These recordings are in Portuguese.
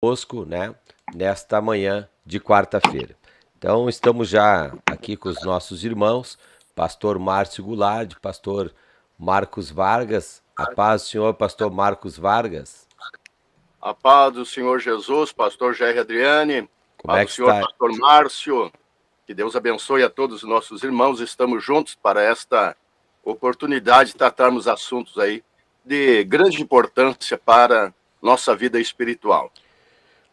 conosco, né, nesta manhã de quarta-feira. Então, estamos já aqui com os nossos irmãos, pastor Márcio Goulart, pastor Marcos Vargas. A paz do Senhor, pastor Marcos Vargas. A paz do Senhor Jesus, pastor Jair Adriane, Como é que do Senhor está? pastor Márcio, que Deus abençoe a todos os nossos irmãos. Estamos juntos para esta oportunidade de tratarmos assuntos aí de grande importância para nossa vida espiritual.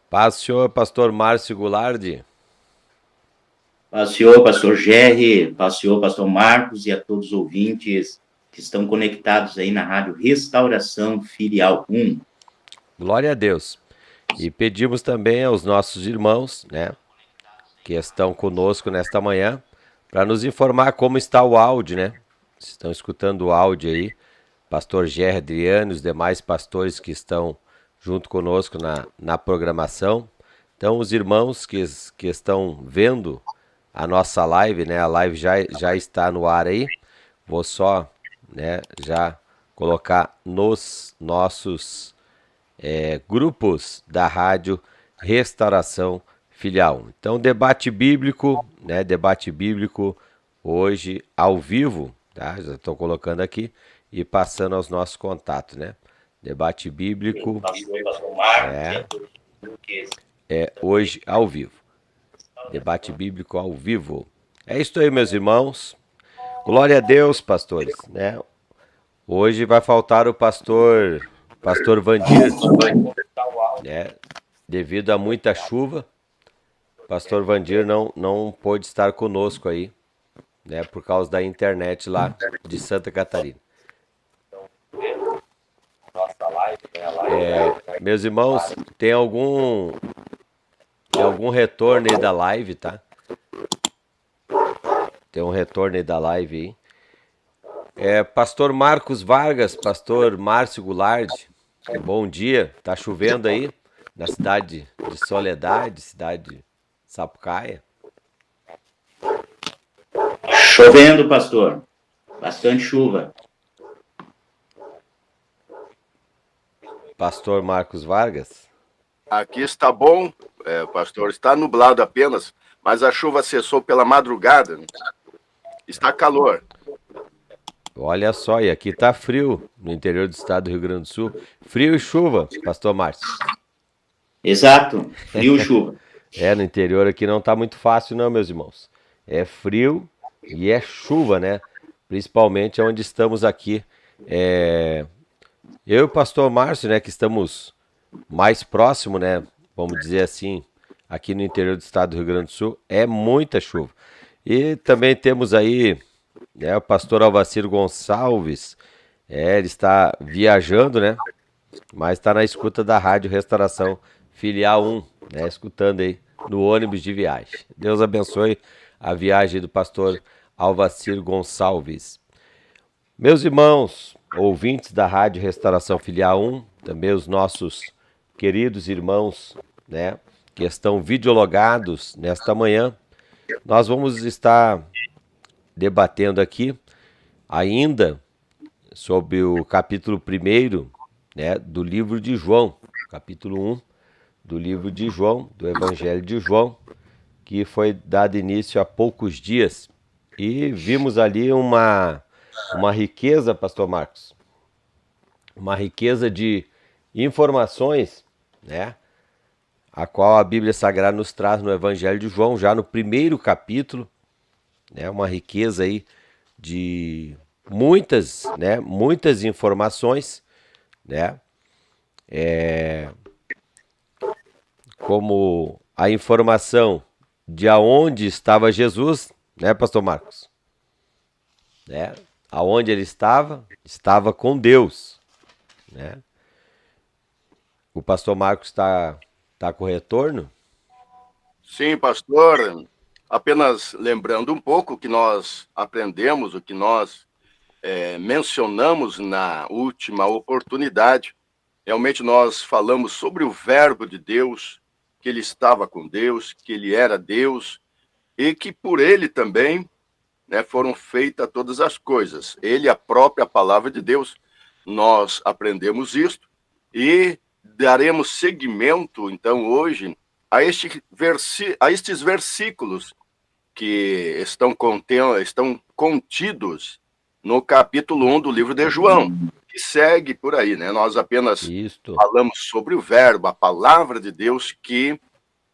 Paz do Senhor, pastor Márcio Goulart. Paz do Senhor, pastor Jerry, paz do Senhor, pastor Marcos e a todos os ouvintes que estão conectados aí na Rádio Restauração Filial 1. Glória a Deus. E pedimos também aos nossos irmãos, né, que estão conosco nesta manhã, para nos informar como está o áudio, né? Vocês estão escutando o áudio aí, pastor Gerry Adriano, os demais pastores que estão junto conosco na programação. Então, os irmãos que estão vendo a nossa live, né? A live já está no ar aí. Vou só, né, já colocar nos nossos grupos da Rádio Restauração Filial 1. Então, debate bíblico, né? Debate bíblico hoje ao vivo, tá? Já estou colocando aqui e passando aos nossos contatos, né? Debate bíblico hoje ao vivo. Debate bíblico ao vivo. É isso aí, meus irmãos. Glória a Deus, pastores, né? Hoje vai faltar o pastor Vandir, né? Devido a muita chuva, o pastor Vandir não pôde estar conosco aí, né? Por causa da internet lá de Santa Catarina. Meus irmãos, tem algum retorno aí da live, tá? Tem um retorno aí da live aí. Pastor Marcos Vargas, pastor Márcio Goulart, bom dia. Tá chovendo aí na cidade de Soledade, cidade de Sapucaia? Chovendo, pastor. Bastante chuva. Pastor Marcos Vargas? Aqui está bom, pastor, está nublado apenas, mas a chuva cessou pela madrugada, né? Está calor. Olha só, e aqui tá frio no interior do estado do Rio Grande do Sul. Frio e chuva, pastor Márcio. Exato, frio e chuva. No interior aqui não tá muito fácil não, meus irmãos. É frio e é chuva, né? Principalmente onde estamos aqui. Eu e o pastor Márcio, né, que estamos mais próximo, né, vamos dizer assim, aqui no interior do estado do Rio Grande do Sul, é muita chuva. E também temos aí, né, o pastor Alvacir Gonçalves, ele está viajando, né, mas está na escuta da Rádio Restauração Filial 1, né, escutando aí no ônibus de viagem. Deus abençoe a viagem do pastor Alvacir Gonçalves. Meus irmãos, ouvintes da Rádio Restauração Filial 1, também os nossos queridos irmãos, né, que estão videologados nesta manhã, nós vamos estar debatendo aqui ainda sobre o capítulo 1, né, do livro de João, capítulo 1 do livro de João, do Evangelho de João, que foi dado início há poucos dias. E vimos ali uma riqueza, pastor Marcos, uma riqueza de informações, né, a qual a Bíblia Sagrada nos traz no Evangelho de João, já no primeiro capítulo, né, uma riqueza aí de muitas informações, né, como a informação de aonde estava Jesus, né, pastor Marcos? Né? Aonde ele estava com Deus, né? O pastor Marcos está com retorno? Sim, pastor, apenas lembrando um pouco o que nós aprendemos, o que nós mencionamos na última oportunidade. Realmente nós falamos sobre o verbo de Deus, que ele estava com Deus, que ele era Deus, e que por ele também, né, foram feitas todas as coisas. Ele, a própria palavra de Deus, nós aprendemos isto, e daremos seguimento, então, hoje, a estes versículos que estão contidos no capítulo 1 do livro de João, que segue por aí, né? Nós apenas Isto. falamos sobre o verbo, a palavra de Deus, que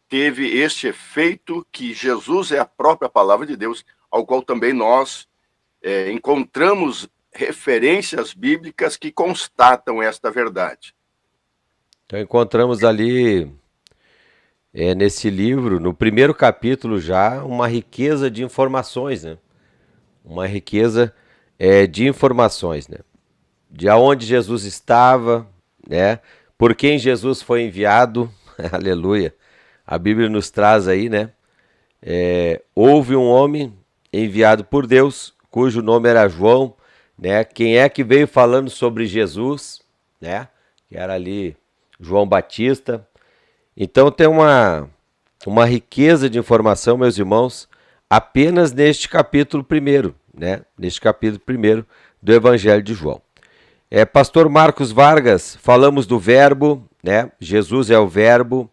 teve este efeito, que Jesus é a própria palavra de Deus, ao qual também nós encontramos referências bíblicas que constatam esta verdade. Então encontramos ali, nesse livro, no primeiro capítulo já, uma riqueza de informações, né? Uma riqueza de informações, né? De aonde Jesus estava, né? Por quem Jesus foi enviado, aleluia. A Bíblia nos traz aí, né? Houve um homem enviado por Deus, cujo nome era João, né? Quem é que veio falando sobre Jesus, né? Que era ali João Batista. Então tem uma riqueza de informação, meus irmãos, apenas neste capítulo primeiro, né? Neste capítulo primeiro do Evangelho de João. Pastor Marcos Vargas, falamos do verbo, né? Jesus é o verbo,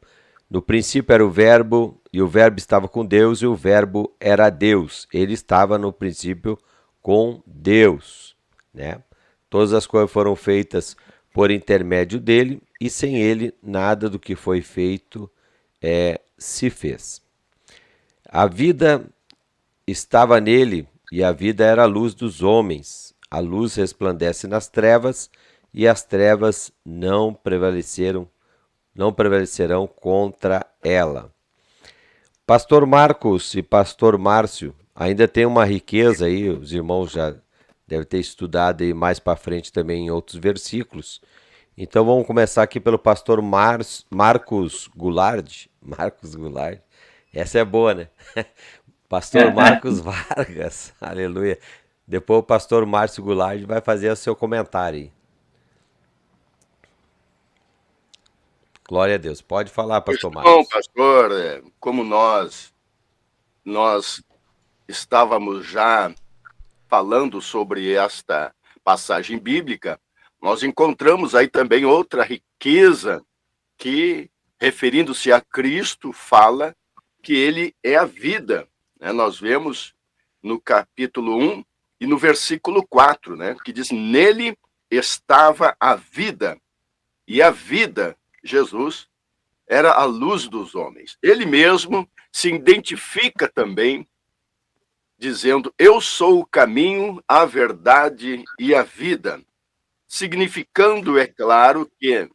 no princípio era o verbo, e o verbo estava com Deus, e o verbo era Deus. Ele estava no princípio com Deus, né? Todas as coisas foram feitas por intermédio dele, e sem ele nada do que foi feito se fez. A vida estava nele, e a vida era a luz dos homens. A luz resplandece nas trevas, e as trevas não prevaleceram, não prevalecerão contra ela. Pastor Marcos e Pastor Márcio, ainda tem uma riqueza aí, os irmãos já devem ter estudado aí mais para frente também em outros versículos. Então vamos começar aqui pelo pastor Marcos Goulart. Marcos Goulart. Essa é boa, né? Pastor Marcos Vargas. Aleluia. Depois o pastor Márcio Goulart vai fazer o seu comentário aí. Glória a Deus. Pode falar, pastor Marcos. Bom, pastor, como nós estávamos já falando sobre esta passagem bíblica, nós encontramos aí também outra riqueza que, referindo-se a Cristo, fala que ele é a vida, né? Nós vemos no capítulo 1 e no versículo 4, né? Que diz, nele estava a vida, e a vida, Jesus, era a luz dos homens. Ele mesmo se identifica também dizendo, eu sou o caminho, a verdade e a vida. Significando, é claro, que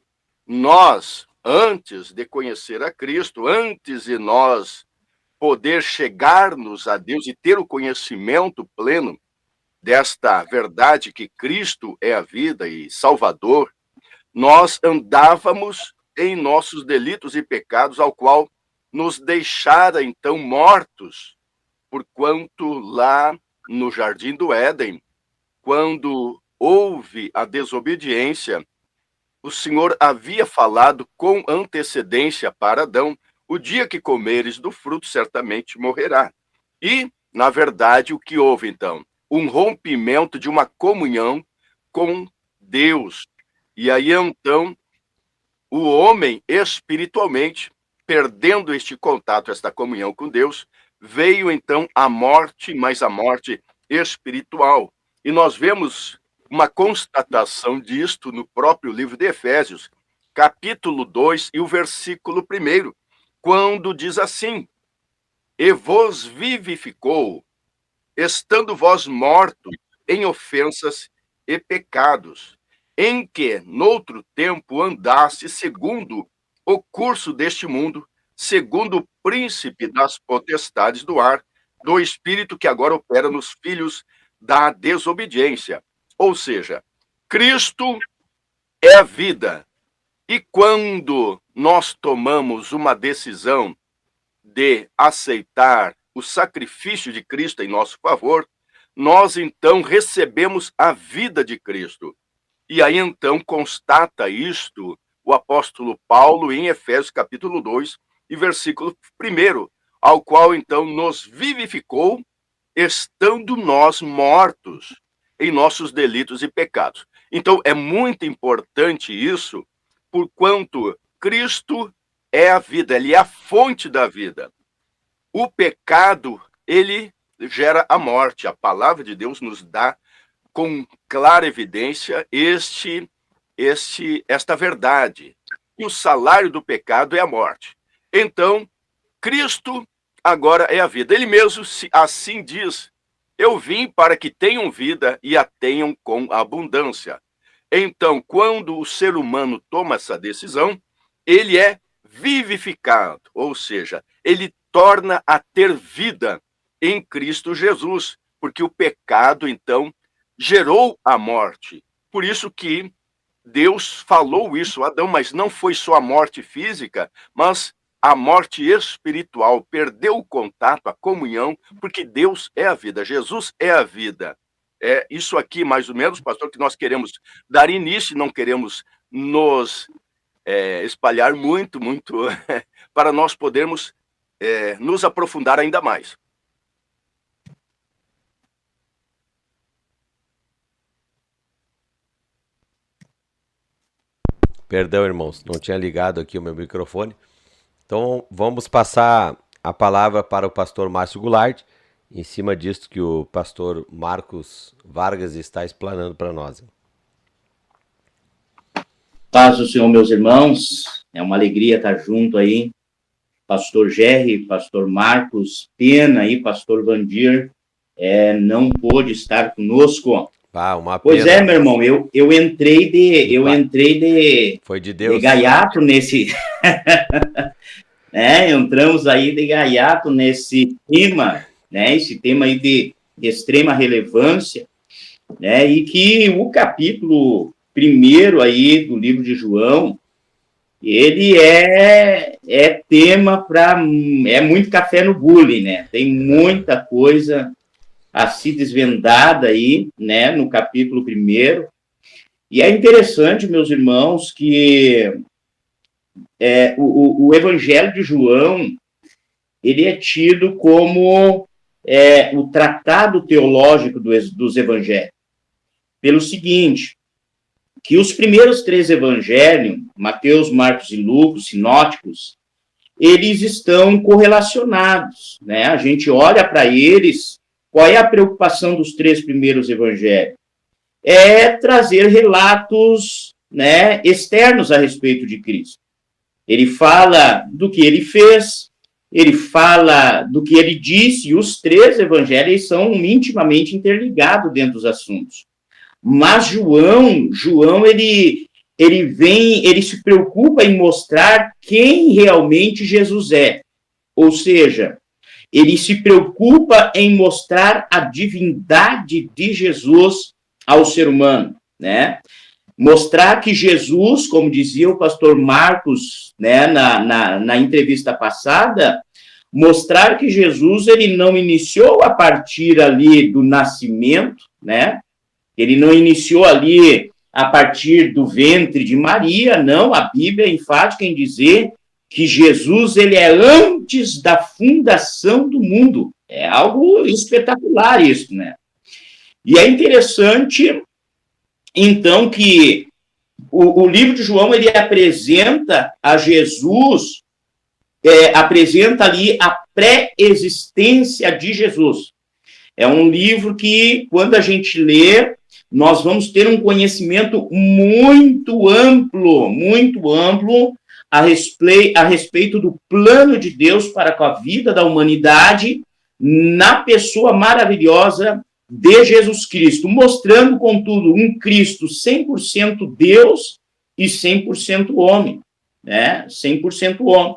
nós, antes de conhecer a Cristo, antes de nós poder chegar-nos a Deus e ter o conhecimento pleno desta verdade que Cristo é a vida e Salvador, nós andávamos em nossos delitos e pecados, ao qual nos deixara, então, mortos, porquanto lá no Jardim do Éden, quando houve a desobediência, o Senhor havia falado com antecedência para Adão, o dia que comeres do fruto, certamente morrerá. E, na verdade, o que houve, então? Um rompimento de uma comunhão com Deus. E aí, então, o homem, espiritualmente, perdendo este contato, esta comunhão com Deus, veio, então, a morte, mas a morte espiritual. E nós vemos uma constatação disto no próprio livro de Efésios, capítulo 2 e o versículo 1, quando diz assim, e vos vivificou, estando vós mortos em ofensas e pecados, em que, noutro tempo, andaste segundo o curso deste mundo, segundo o príncipe das potestades do ar, do espírito que agora opera nos filhos da desobediência. Ou seja, Cristo é a vida. E quando nós tomamos uma decisão de aceitar o sacrifício de Cristo em nosso favor, nós então recebemos a vida de Cristo. E aí então constata isto o apóstolo Paulo em Efésios capítulo 2 e versículo 1, ao qual então nos vivificou, estando nós mortos em nossos delitos e pecados. Então é muito importante isso, porquanto Cristo é a vida, ele é a fonte da vida. O pecado, ele gera a morte. A palavra de Deus nos dá com clara evidência esta verdade. E o salário do pecado é a morte. Então, Cristo agora é a vida. Ele mesmo assim diz: eu vim para que tenham vida e a tenham com abundância. Então, quando o ser humano toma essa decisão, ele é vivificado, ou seja, ele torna a ter vida em Cristo Jesus, porque o pecado, então, gerou a morte. Por isso que Deus falou isso a Adão, mas não foi só a morte física, mas a morte espiritual. Perdeu o contato, a comunhão, porque Deus é a vida, Jesus é a vida. É isso aqui, mais ou menos, pastor, que nós queremos dar início, não queremos nos espalhar muito, para nós podermos nos aprofundar ainda mais. Perdão, irmãos, não tinha ligado aqui o meu microfone. Então, vamos passar a palavra para o pastor Márcio Goulart, em cima disso que o pastor Marcos Vargas está explanando para nós. Paz do Senhor, meus irmãos, é uma alegria estar junto aí, pastor Gerry, pastor Marcos, pena aí, pastor Vandir, não pôde estar conosco. Uma pena. Pois é, meu irmão, eu entrei de foi de Deus, de gaiato nesse entramos aí de gaiato nesse tema, né, esse tema aí de extrema relevância, né, e que o capítulo 1 aí do livro de João, ele é tema para... é muito café no bule, né? Tem muita coisa a se desvendada aí, né, no capítulo 1. E é interessante, meus irmãos, que o Evangelho de João, ele é tido como o tratado teológico dos evangelhos. Pelo seguinte, que os primeiros 3 evangelhos, Mateus, Marcos e Lucas, sinóticos, eles estão correlacionados, né? A gente olha para eles, qual é a preocupação dos 3 primeiros evangelhos? É trazer relatos, né, externos a respeito de Cristo. Ele fala do que ele fez, ele fala do que ele disse, e os 3 evangelhos são intimamente interligados dentro dos assuntos. Mas João ele se preocupa em mostrar quem realmente Jesus é. Ou seja, ele se preocupa em mostrar a divindade de Jesus ao ser humano, né? Mostrar que Jesus, como dizia o pastor Marcos, né, na entrevista passada, mostrar que Jesus ele não iniciou a partir ali do nascimento, né? Ele não iniciou ali a partir do ventre de Maria, não. A Bíblia é enfática em dizer que Jesus ele é antes da fundação do mundo. É algo espetacular isso, né? E é interessante, então, que o livro de João ele apresenta a Jesus, apresenta ali a pré-existência de Jesus. É um livro que, quando a gente lê, nós vamos ter um conhecimento muito amplo a respeito do plano de Deus para com a vida da humanidade na pessoa maravilhosa de Jesus Cristo, mostrando, contudo, um Cristo 100% Deus e 100% homem, né? 100% homem.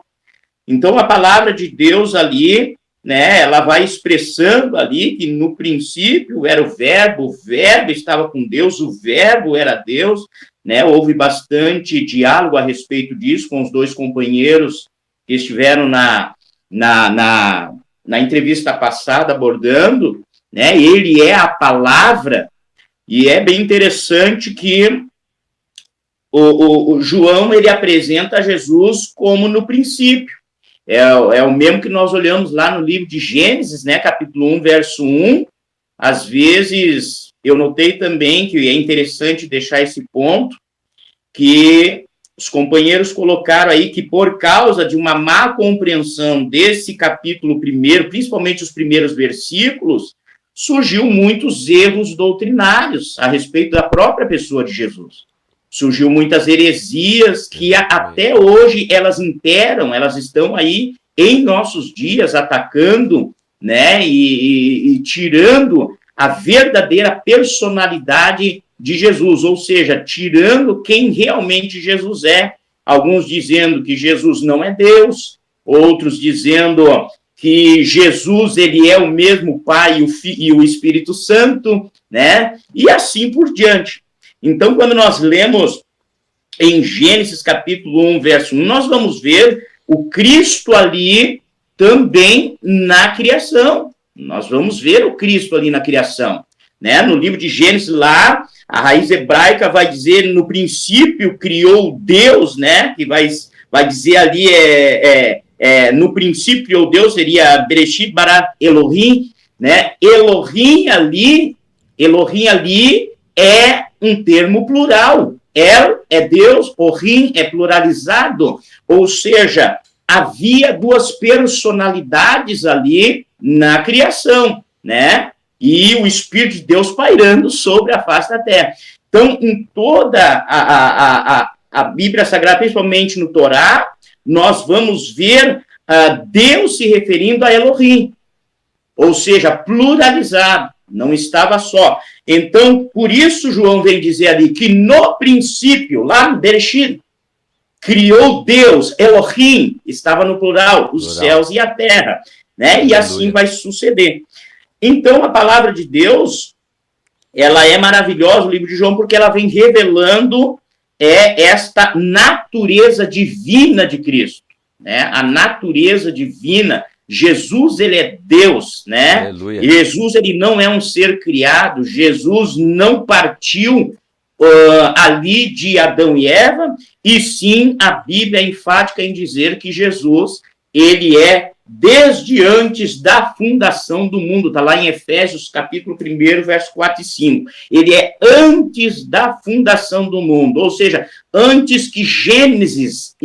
Então, a palavra de Deus ali, né, ela vai expressando ali que no princípio era o verbo estava com Deus, o verbo era Deus, né? Houve bastante diálogo a respeito disso com os 2 companheiros que estiveram na entrevista passada abordando, né? Ele é a palavra, e é bem interessante que o João ele apresenta Jesus como no princípio. É o mesmo que nós olhamos lá no livro de Gênesis, né, capítulo 1, verso 1. Às vezes, eu notei também que é interessante deixar esse ponto, que Os companheiros colocaram aí que por causa de uma má compreensão desse capítulo primeiro, principalmente os primeiros versículos, surgiu muitos erros doutrinários a respeito da própria pessoa de Jesus. Surgiu muitas heresias que até hoje elas imperam, elas estão aí em nossos dias atacando, né, e tirando a verdadeira personalidade de Jesus, ou seja, tirando quem realmente Jesus é. Alguns dizendo que Jesus não é Deus, outros dizendo que Jesus ele é o mesmo Pai e o Espírito Santo, né? E assim por diante. Então, quando nós lemos em Gênesis capítulo 1, verso 1, nós vamos ver o Cristo ali também na criação. Nós vamos ver o Cristo ali na criação, né? No livro de Gênesis lá, a raiz hebraica vai dizer, no princípio criou Deus, né? Que vai dizer ali, no princípio criou Deus, seria Bereshit bara Elohim, né? Elohim ali é um termo plural. El é Deus, Ohim é pluralizado, ou seja, havia duas personalidades ali na criação, né? E o Espírito de Deus pairando sobre a face da terra. Então, em toda a Bíblia Sagrada, principalmente no Torá, nós vamos ver Deus se referindo a Elohim, ou seja, pluralizado, não estava só. Então, por isso, João vem dizer ali que no princípio, lá no Bereshit, criou Deus, Elohim, estava no plural, os céus e a terra, né? E assim vai suceder. Então, a palavra de Deus, ela é maravilhosa, o livro de João, porque ela vem revelando esta natureza divina de Cristo, né? A natureza divina. Jesus, ele é Deus, né? Aleluia. Jesus, ele não é um ser criado. Jesus não partiu ali de Adão e Eva, e sim, a Bíblia é enfática em dizer que Jesus, ele é desde antes da fundação do mundo, está lá em Efésios, capítulo 1, verso 4 e 5. Ele é antes da fundação do mundo, ou seja, antes que Gênesis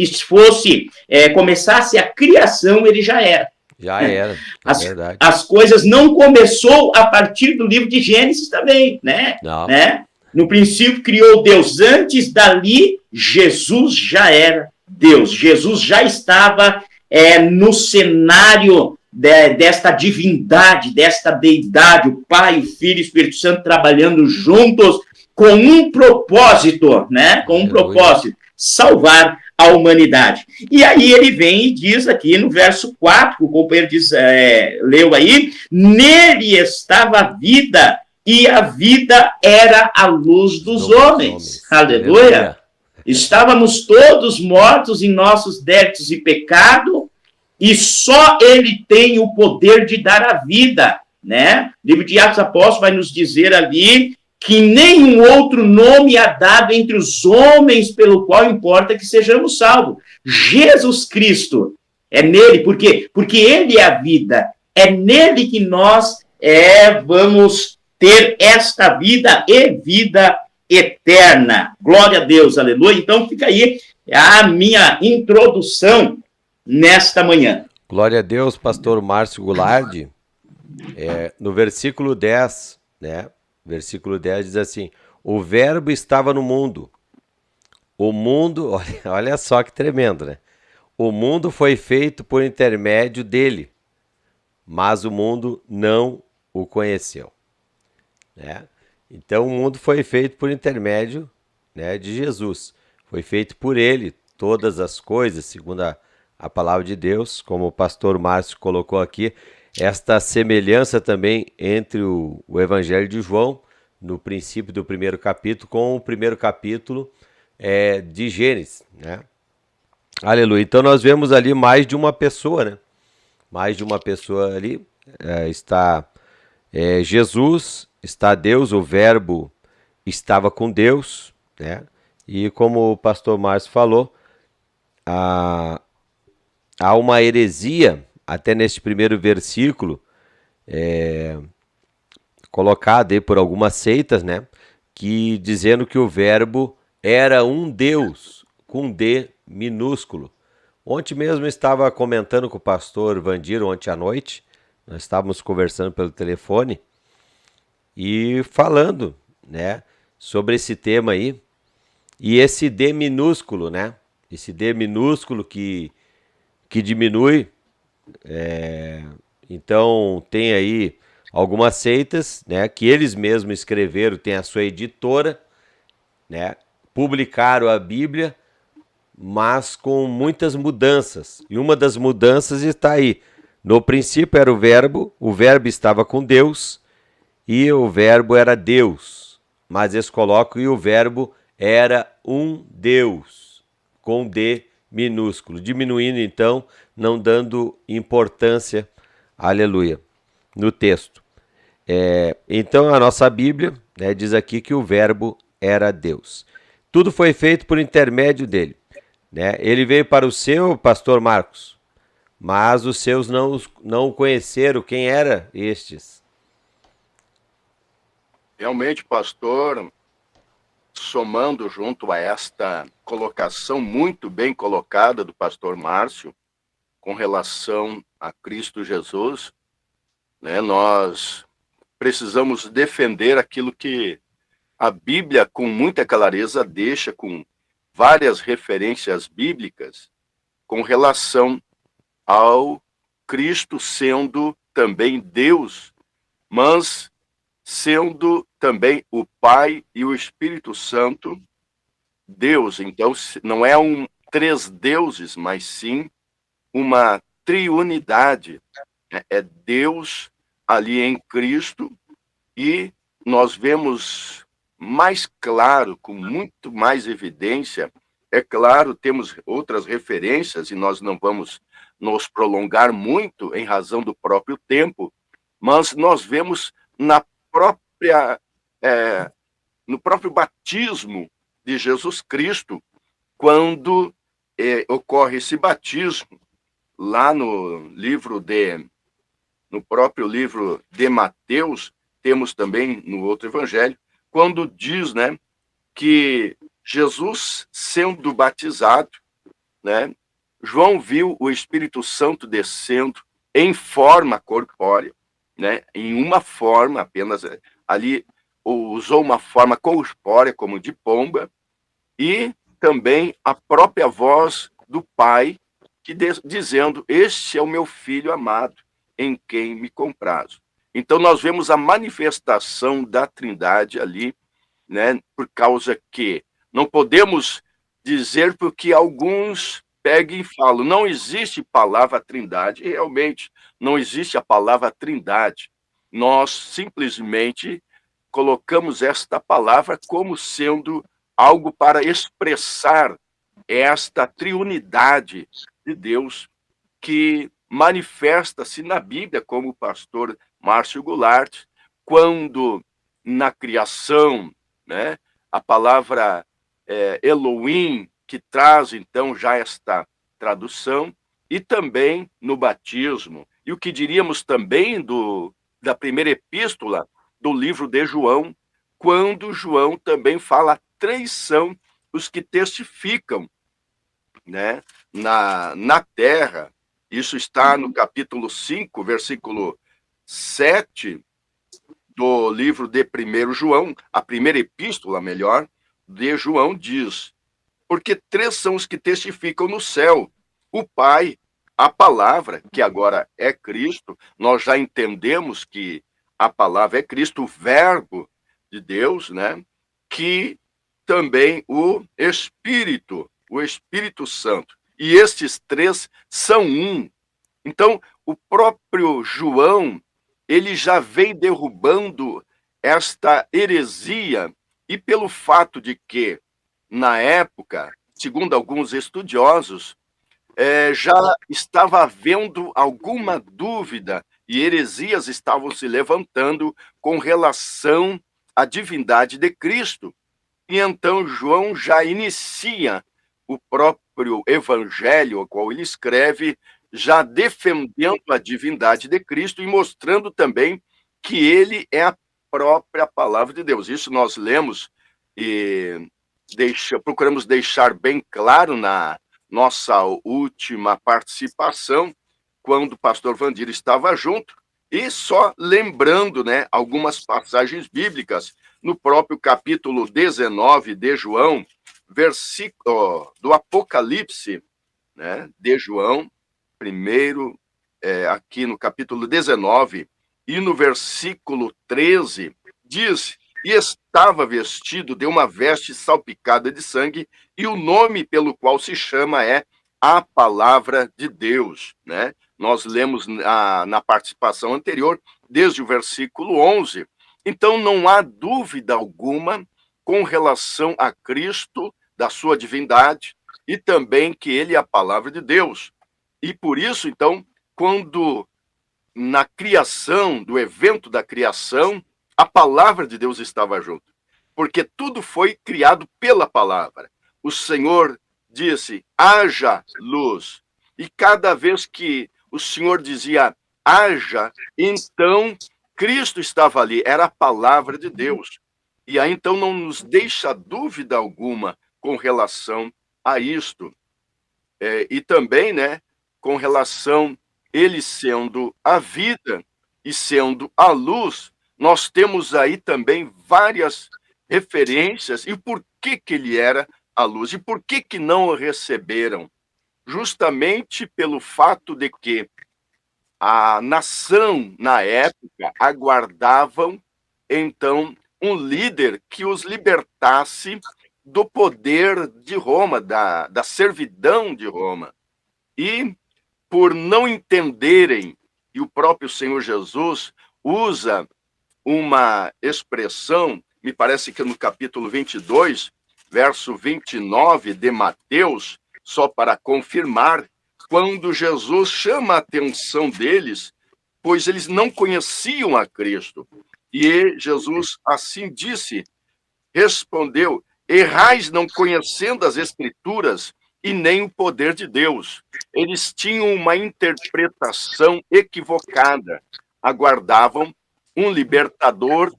começasse a criação, ele já era. Já era, verdade. As coisas não começou a partir do livro de Gênesis também, né? Não. Né? No princípio criou Deus, antes dali, Jesus já era Deus. Jesus já estava no cenário desta divindade, desta deidade, o Pai, o Filho e o Espírito Santo trabalhando juntos com um propósito, né? Com um propósito, salvar a humanidade. E aí ele vem e diz aqui no verso 4, o companheiro leu aí, nele estava a vida, e a vida era a luz dos homens. Aleluia! Estávamos todos mortos em nossos débitos e pecado, e só ele tem o poder de dar a vida, né? O livro de Atos Apóstolos vai nos dizer ali que nenhum outro nome há dado entre os homens pelo qual importa que sejamos salvos. Jesus Cristo, é nele, por quê? Porque ele é a vida, é nele que nós vamos ter esta vida e vida eterna. Glória a Deus, aleluia. Então fica aí a minha introdução nesta manhã. Glória a Deus, pastor Márcio Goulart. No versículo 10, né? Versículo 10 diz assim: o verbo estava no mundo. O mundo, olha só que tremendo, né? O mundo foi feito por intermédio dele, mas o mundo não o conheceu, né? Então o mundo foi feito por intermédio, né, de Jesus. Foi feito por ele todas as coisas, segundo a palavra de Deus, como o pastor Márcio colocou aqui. Esta semelhança também entre o Evangelho de João, no princípio do primeiro capítulo, com o primeiro capítulo de Gênesis, né? Aleluia. Então nós vemos ali mais de uma pessoa, né? Mais de uma pessoa ali. Está Jesus, está Deus, o verbo estava com Deus, né? E como o pastor Márcio falou, há uma heresia, até neste primeiro versículo, colocado aí por algumas seitas, né? Que dizendo que o verbo era um Deus, com D minúsculo. Ontem mesmo eu estava comentando com o pastor Vandir, ontem à noite, nós estávamos conversando pelo telefone e falando, né, sobre esse tema aí. E esse D minúsculo, né? Esse D minúsculo que diminui. Então tem aí algumas seitas, né, que eles mesmos escreveram, tem a sua editora, né, publicaram a Bíblia, mas com muitas mudanças. E uma das mudanças está aí. No princípio era o verbo estava com Deus e o verbo era Deus. Mas eles colocam e o verbo era um Deus, com D minúsculo, diminuindo então, não dando importância, aleluia, no texto. Então a nossa Bíblia, né, diz aqui que o verbo era Deus. Tudo foi feito por intermédio dele. Né? Ele veio para o seu, pastor Marcos, mas os seus não o conheceram. Quem era estes? Realmente, pastor, somando junto a esta colocação muito bem colocada do pastor Márcio, com relação a Cristo Jesus, né, nós precisamos defender aquilo que a Bíblia, com muita clareza, deixa com várias referências bíblicas com relação ao Cristo sendo também Deus, mas sendo também o Pai e o Espírito Santo Deus. Então, não é três deuses, mas sim uma triunidade. É Deus ali em Cristo, e nós vemos mais claro, com muito mais evidência. É claro, temos outras referências e nós não vamos nos prolongar muito em razão do próprio tempo, mas nós vemos no próprio batismo de Jesus Cristo, quando ocorre esse batismo, lá no próprio livro de Mateus, temos também no outro evangelho, quando diz, né, que Jesus sendo batizado, né, João viu o Espírito Santo descendo em forma corpórea, né, em uma forma apenas, ali usou uma forma corpórea, como de pomba, e também a própria voz do Pai, dizendo: este é o meu filho amado, em quem me comprazo. Então nós vemos a manifestação da Trindade ali, né, por causa que não podemos dizer, porque alguns pegam e falam, não existe palavra Trindade, e realmente não existe a palavra Trindade. Nós simplesmente colocamos esta palavra como sendo algo para expressar esta triunidade de Deus que manifesta-se na Bíblia, como o pastor Márcio Goulart, quando na criação, né, a palavra Elohim, que traz então já esta tradução, e também no batismo. E o que diríamos também da primeira epístola do livro de João, quando João também fala, três são os que testificam, né, na terra. Isso está no capítulo 5, versículo 7 do livro de 1 João, a primeira epístola, melhor, de João, diz: porque três são os que testificam no céu: o Pai, a palavra, que agora é Cristo. Nós já entendemos que a palavra é Cristo, o verbo de Deus, né? Que também o Espírito Santo. E estes três são um. Então, o próprio João, ele já vem derrubando esta heresia, e pelo fato de que, na época, segundo alguns estudiosos, já estava havendo alguma dúvida e heresias estavam se levantando com relação à divindade de Cristo. E então João já inicia o próprio evangelho, ao qual ele escreve, já defendendo a divindade de Cristo e mostrando também que ele é a própria palavra de Deus. Isso nós lemos procuramos deixar bem claro na nossa última participação, quando o pastor Vandir estava junto, e só lembrando, né, algumas passagens bíblicas, no próprio capítulo 19 de João, versículo do Apocalipse, né, de João, primeiro, aqui no capítulo 19, e no versículo 13, diz: e estava vestido de uma veste salpicada de sangue, e o nome pelo qual se chama é a Palavra de Deus, né? Nós lemos na participação anterior, desde o versículo 11. Então, não há dúvida alguma com relação a Cristo, da sua divindade, e também que ele é a Palavra de Deus. E por isso, então, quando na criação, do evento da criação, a palavra de Deus estava junto. Porque tudo foi criado pela palavra. O Senhor disse: haja luz. E cada vez que o Senhor dizia haja, então Cristo estava ali, era a palavra de Deus. E aí então não nos deixa dúvida alguma com relação a isto. E também, né, com relação ele sendo a vida e sendo a luz, nós temos aí também várias referências e por que ele era a luz e por que não o receberam. Justamente pelo fato de que a nação, na época, aguardavam, então, um líder que os libertasse do poder de Roma, da servidão de Roma. E, por não entenderem, e o próprio Senhor Jesus usa uma expressão, me parece que no capítulo 22, verso 29 de Mateus, só para confirmar, quando Jesus chama a atenção deles, pois eles não conheciam a Cristo. E Jesus assim disse, respondeu: errais não conhecendo as Escrituras e nem o poder de Deus. Eles tinham uma interpretação equivocada. Aguardavam um libertador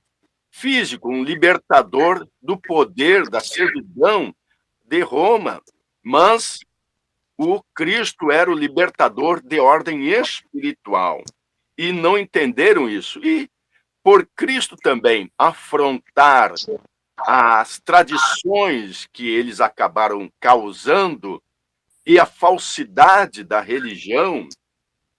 físico, um libertador do poder, da servidão de Roma. Mas o Cristo era o libertador de ordem espiritual. E não entenderam isso. E, por Cristo também afrontar as tradições que eles acabaram causando e a falsidade da religião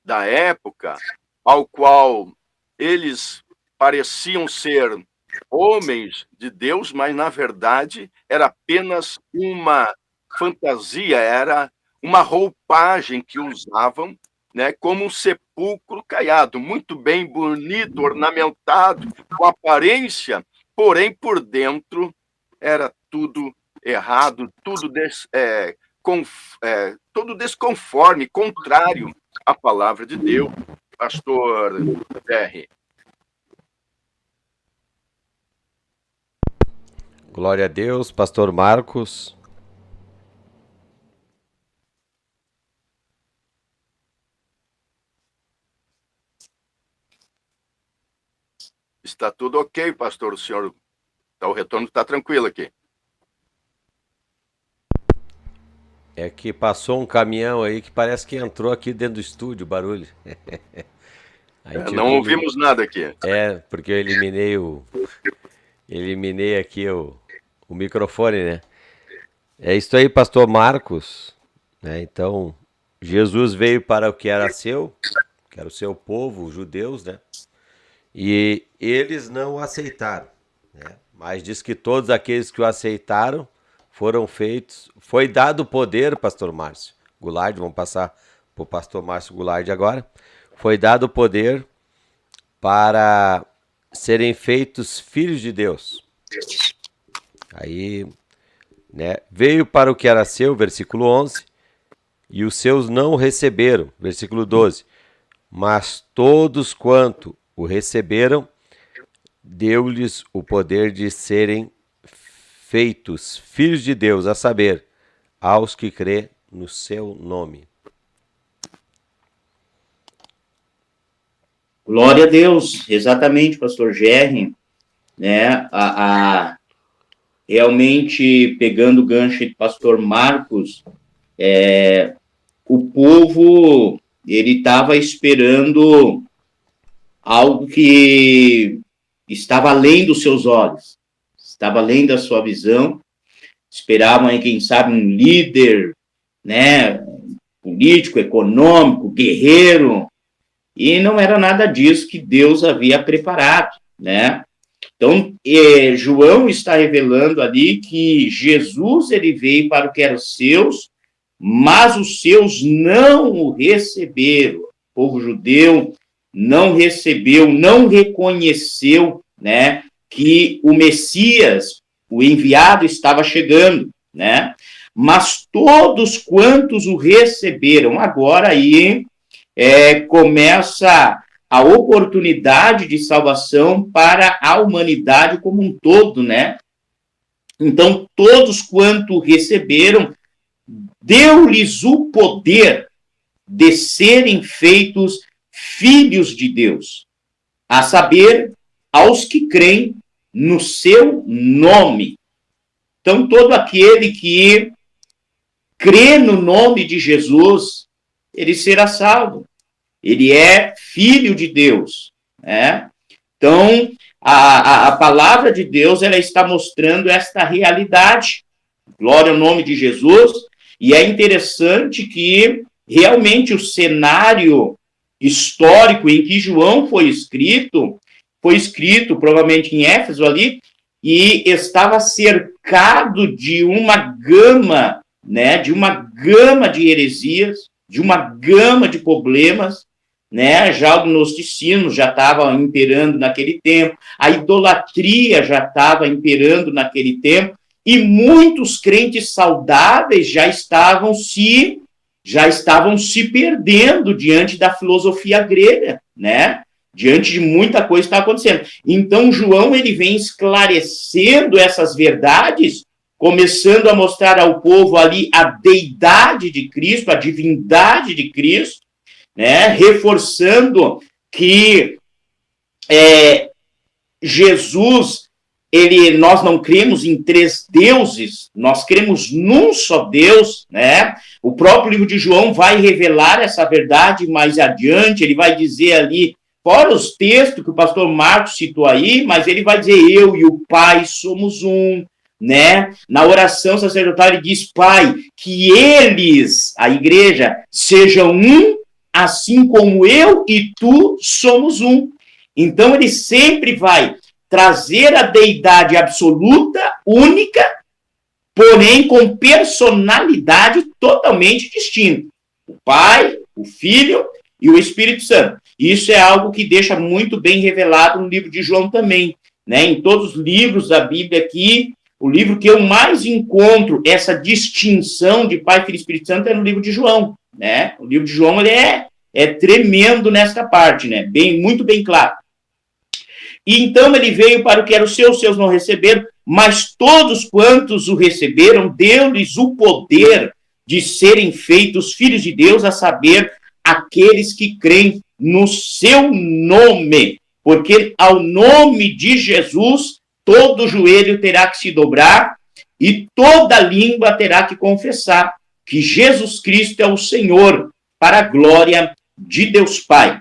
da época, ao qual eles pareciam ser homens de Deus, mas na verdade era apenas uma fantasia, era uma roupagem que usavam, né, como um sepulcro caiado, muito bem bonito, ornamentado, com aparência, porém por dentro era tudo errado, tudo todo desconforme, contrário à palavra de Deus, pastor R. Glória a Deus, pastor Marcos. Está tudo ok, pastor, o retorno está tranquilo aqui. É que passou um caminhão aí que parece que entrou aqui dentro do estúdio, o barulho. Não ouvimos nada aqui. Porque eu eliminei aqui o microfone, né? É isso aí, pastor Marcos. Né? Então, Jesus veio para o que era seu, que era o seu povo, os judeus, né? E eles não o aceitaram, né? Mas diz que todos aqueles que o aceitaram foram feitos, foi dado poder, pastor Márcio Goulart, vamos passar para o pastor Márcio Goulart agora, foi dado poder para serem feitos filhos de Deus. Aí, né, veio para o que era seu, versículo 11, e os seus não o receberam, versículo 12, mas todos quanto o receberam, deu-lhes o poder de serem feitos filhos de Deus, a saber, aos que crê no seu nome. Glória a Deus, exatamente, pastor Gerry, né? realmente, pegando o gancho do pastor Marcos, o povo, ele estava esperando algo que estava além dos seus olhos, estava além da sua visão, esperavam aí, quem sabe, um líder, né, político, econômico, guerreiro, e não era nada disso que Deus havia preparado, né? Então, João está revelando ali que Jesus, ele veio para o que eram os seus, mas os seus não o receberam. O povo judeu não recebeu, não reconheceu, né, que o Messias, o enviado, estava chegando, né? Mas todos quantos o receberam, agora aí começa a oportunidade de salvação para a humanidade como um todo, né? Então, todos quanto receberam, deu-lhes o poder de serem feitos filhos de Deus, a saber, aos que creem no seu nome. Então, todo aquele que crê no nome de Jesus, ele será salvo. Ele é filho de Deus, né? Então, a palavra de Deus, ela está mostrando esta realidade. Glória ao nome de Jesus. E é interessante que, realmente, o cenário histórico em que João foi escrito provavelmente em Éfeso ali, e estava cercado de uma gama, né, de heresias, de uma gama de problemas, né? Já o gnosticismo já estava imperando naquele tempo, a idolatria já estava imperando naquele tempo, e muitos crentes saudáveis já estavam se perdendo diante da filosofia grega, né? Diante de muita coisa que está acontecendo. Então, João, ele vem esclarecendo essas verdades, começando a mostrar ao povo ali a deidade de Cristo, a divindade de Cristo, né? Reforçando que Jesus, nós não cremos em 3 deuses, nós cremos num só Deus, né? O próprio livro de João vai revelar essa verdade mais adiante, ele vai dizer ali, fora os textos que o pastor Marcos citou aí, mas ele vai dizer, eu e o Pai somos um, né? Na oração sacerdotal ele diz, Pai, que eles, a igreja, sejam um, assim como eu e tu somos um. Então ele sempre vai trazer a deidade absoluta, única, porém com personalidade totalmente distinta. O Pai, o Filho e o Espírito Santo. Isso é algo que deixa muito bem revelado no livro de João também, né? Em todos os livros da Bíblia aqui, o livro que eu mais encontro essa distinção de Pai, Filho e Espírito Santo é no livro de João, né? O livro de João, ele é tremendo nessa parte, né? Muito bem claro. E então ele veio para o que eram os seus não receberam, mas todos quantos o receberam, deu-lhes o poder de serem feitos filhos de Deus, a saber, aqueles que creem no seu nome, porque ao nome de Jesus, todo joelho terá que se dobrar e toda língua terá que confessar que Jesus Cristo é o Senhor, para a glória de Deus Pai.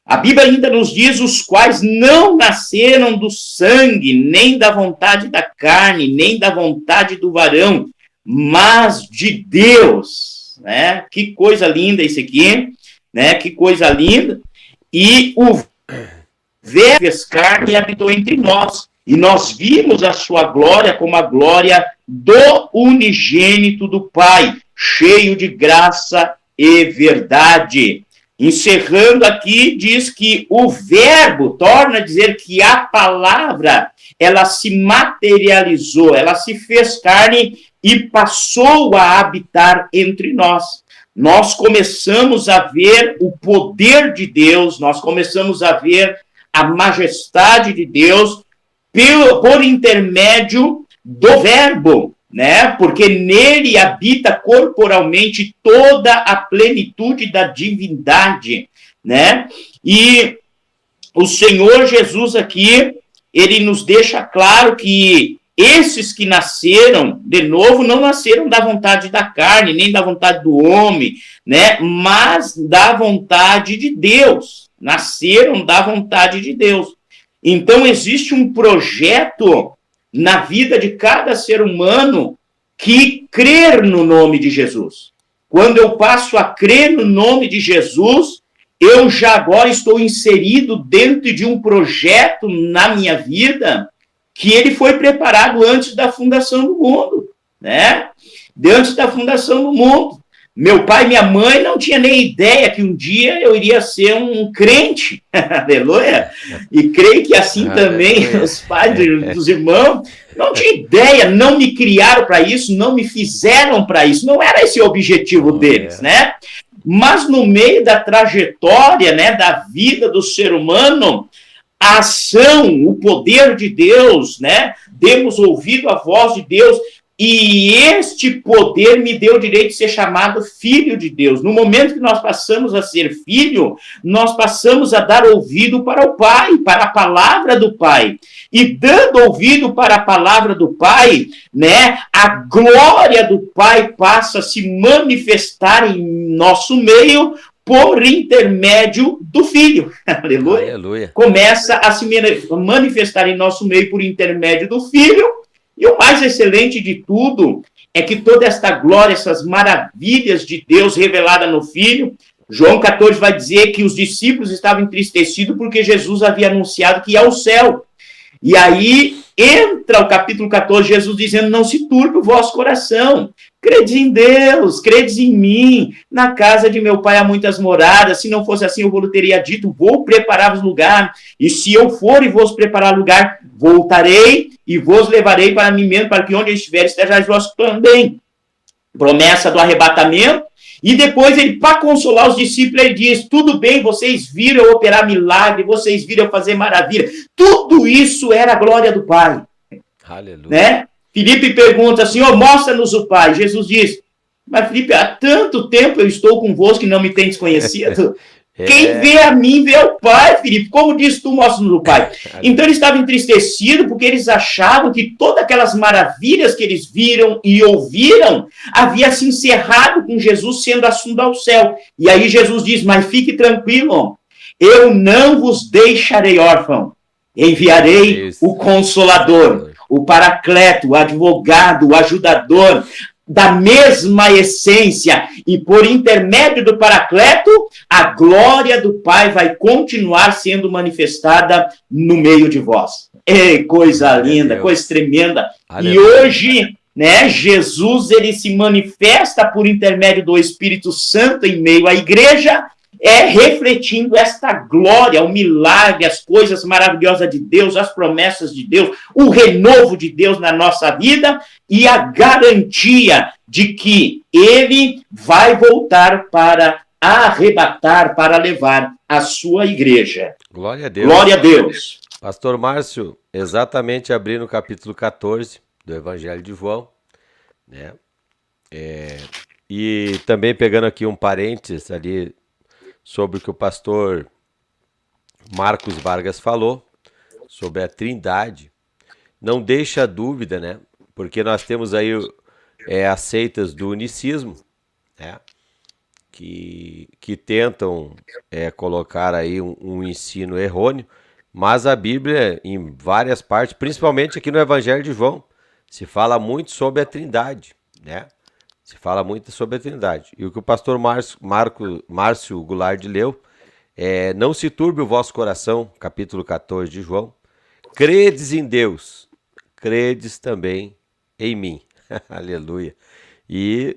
A Bíblia ainda nos diz os quais não nasceram do sangue, nem da vontade da carne, nem da vontade do varão, mas de Deus, né? Que coisa linda isso aqui, né? Que coisa linda. E o Verbo fez carne e habitou entre nós, e nós vimos a sua glória como a glória do unigênito do Pai, cheio de graça e verdade. Encerrando aqui, diz que o Verbo, torna a dizer que a palavra, ela se materializou, ela se fez carne e passou a habitar entre nós. Nós começamos a ver o poder de Deus, nós começamos a ver a majestade de Deus por intermédio do Verbo, né? Porque nele habita corporalmente toda a plenitude da divindade, né? E o Senhor Jesus aqui, ele nos deixa claro que esses que nasceram de novo não nasceram da vontade da carne, nem da vontade do homem, né? Mas da vontade de Deus. Nasceram da vontade de Deus. Então existe um projeto na vida de cada ser humano que crer no nome de Jesus. Quando eu passo a crer no nome de Jesus, eu já agora estou inserido dentro de um projeto na minha vida que ele foi preparado antes da fundação do mundo, né? Antes da fundação do mundo. Meu pai e minha mãe não tinham nem ideia que um dia eu iria ser um crente, aleluia, e creio que assim também os pais dos irmãos não tinham ideia, não me criaram para isso, não me fizeram para isso, não era esse o objetivo deles, né? Mas no meio da trajetória, né, da vida do ser humano, a ação, o poder de Deus, né? Demos ouvido à voz de Deus e este poder me deu o direito de ser chamado filho de Deus. No momento que nós passamos a ser filho, nós passamos a dar ouvido para o Pai, para a palavra do Pai. E dando ouvido para a palavra do Pai, né? A glória do Pai passa a se manifestar em nosso meio por intermédio do Filho. Aleluia. Aleluia. Começa a se manifestar em nosso meio por intermédio do Filho. E o mais excelente de tudo é que toda esta glória, essas maravilhas de Deus revelada no Filho, João 14 vai dizer que os discípulos estavam entristecidos porque Jesus havia anunciado que ia ao céu. E aí entra o capítulo 14, Jesus dizendo, não se turbe o vosso coração. Credes em Deus, credes em mim. Na casa de meu pai há muitas moradas. Se não fosse assim, eu vos teria dito, vou preparar-vos lugar. E se eu for e vos preparar lugar, voltarei e vos levarei para mim mesmo, para que onde eu estiver, estejais vós também. Promessa do arrebatamento. E depois ele, para consolar os discípulos, ele diz, tudo bem, vocês viram eu operar milagre, vocês viram eu fazer maravilha. Tudo isso era a glória do Pai. Aleluia. Né? Filipe pergunta, Senhor, mostra-nos o Pai. Jesus diz, mas Filipe, há tanto tempo eu estou convosco que não me tendes conhecido. Quem vê a mim, vê o Pai, Filipe. Como diz tu, mostra-nos o Pai. Então eles estavam entristecidos porque eles achavam que todas aquelas maravilhas que eles viram e ouviram havia se encerrado com Jesus sendo assunto ao céu. E aí Jesus diz, mas fique tranquilo, eu não vos deixarei órfão. Enviarei o Consolador, o Paracleto, o Advogado, o Ajudador, da mesma essência, e por intermédio do Paracleto, a glória do Pai vai continuar sendo manifestada no meio de vós. Ei, coisa linda, coisa tremenda. Aleluia. E hoje, né, Jesus, ele se manifesta por intermédio do Espírito Santo em meio à igreja, refletindo esta glória, o milagre, as coisas maravilhosas de Deus, as promessas de Deus, o renovo de Deus na nossa vida e a garantia de que ele vai voltar para arrebatar, para levar a sua igreja. Glória a Deus. Glória a Deus. Pastor Márcio, exatamente abrindo o capítulo 14 do Evangelho de João, né? E também pegando aqui um parênteses ali sobre o que o pastor Marcos Vargas falou, sobre a Trindade. Não deixa dúvida, né? Porque nós temos aí as seitas do unicismo, né? Que tentam colocar aí um ensino errôneo, mas a Bíblia, em várias partes, principalmente aqui no Evangelho de João, se fala muito sobre a Trindade, né? Se fala muito sobre a Trindade. E o que o pastor Márcio Goulart leu, não se turbe o vosso coração, capítulo 14 de João. Credes em Deus, credes também em mim. Aleluia. E